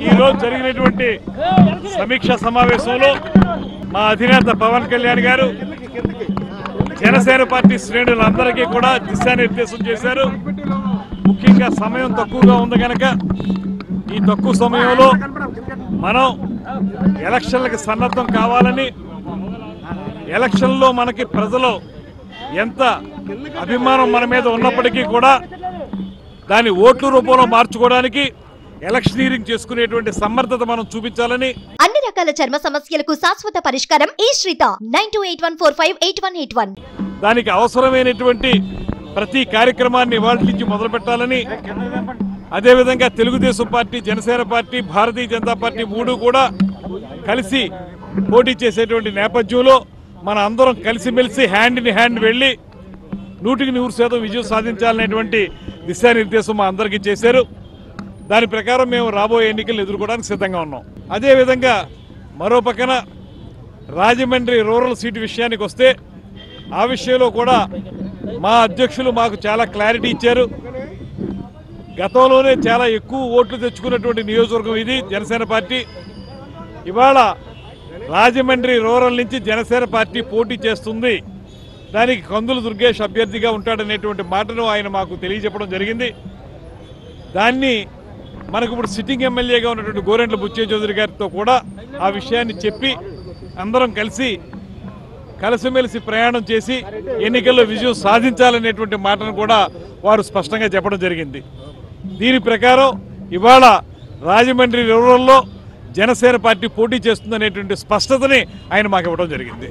ఈ రోజు జరిగినటువంటి సమీక్ష సమావేశంలో మా అధినేత పవన్ కళ్యాణ్ గారు జనసేన పార్టీ శ్రేణులందరికీ కూడా దిశానిర్దేశం చేశారు. ముఖ్యంగా సమయం తక్కువగా ఉంది కనుక ఈ తక్కువ సమయంలో మనం ఎలక్షన్లకు సన్నద్ధం కావాలని, ఎలక్షన్లో మనకి ప్రజలు ఎంత అభిమానం మన మీద ఉన్నప్పటికీ కూడా దాని ఓట్ల రూపంలో మార్చుకోవడానికి ఎలక్షనీరింగ్ చేసుకునేటువంటి సమర్థత మనం చూపించాలని, అన్ని రకాల చర్మ సమస్యలకు శాశ్వత పరిష్కారం ఈ శ్రీత 9281458181 దానికి అవసరమైనటువంటి ప్రతి కార్యక్రమాన్ని ఇవాళ నుంచి మొదలు పెట్టాలని, అదేవిధంగా Telugu Desam party, Janasena party, Bharatiya Janata party మూడు కూడా కలిసి పోటీ చేసేటువంటి నేపథ్యంలో మన అందరం కలిసిమెలిసి హ్యాండ్ ఇన్ హ్యాండ్ వెళ్ళి 100% విజయం సాధించాలనేటువంటి దిశానిర్దేశం మా అందరికీ చేశారు. దాని ప్రకారం మేము రాబోయే ఎన్నికలను ఎదుర్కోవడానికి సిద్ధంగా ఉన్నాం. అదేవిధంగా మరో పక్కన రాజమండ్రి రూరల్ సీటు విషయానికి వస్తే ఆ విషయంలో కూడా మా అధ్యక్షులు మాకు చాలా క్లారిటీ ఇచ్చారు. గతంలోనే చాలా ఎక్కువ ఓట్లు తెచ్చుకున్నటువంటి నియోజకవర్గం ఇది జనసేన పార్టీ. ఇవాళ రాజమండ్రి రూరల్ నుంచి జనసేన పార్టీ పోటీ చేస్తుంది, దానికి కందుల దుర్గేష్ అభ్యర్థిగా ఉంటాడనేటువంటి మాటను ఆయన మాకు తెలియజెప్పడం జరిగింది. దాన్ని మనకు ఇప్పుడు సిట్టింగ్ ఎమ్మెల్యేగా ఉన్నటువంటి గోరెంట్ల బుచ్చయ్య చౌదరి గారితో కూడా ఆ విషయాన్ని చెప్పి అందరం కలిసిమెలిసి ప్రయాణం చేసి ఎన్నికల్లో విజయం సాధించాలనేటువంటి మాటను కూడా వారు స్పష్టంగా చెప్పడం జరిగింది. దీని ప్రకారం ఇవాళ రాజమండ్రి రూరల్లో జనసేన పార్టీ పోటీ చేస్తుందనేటువంటి స్పష్టతని ఆయన మాకు ఇవ్వడం జరిగింది.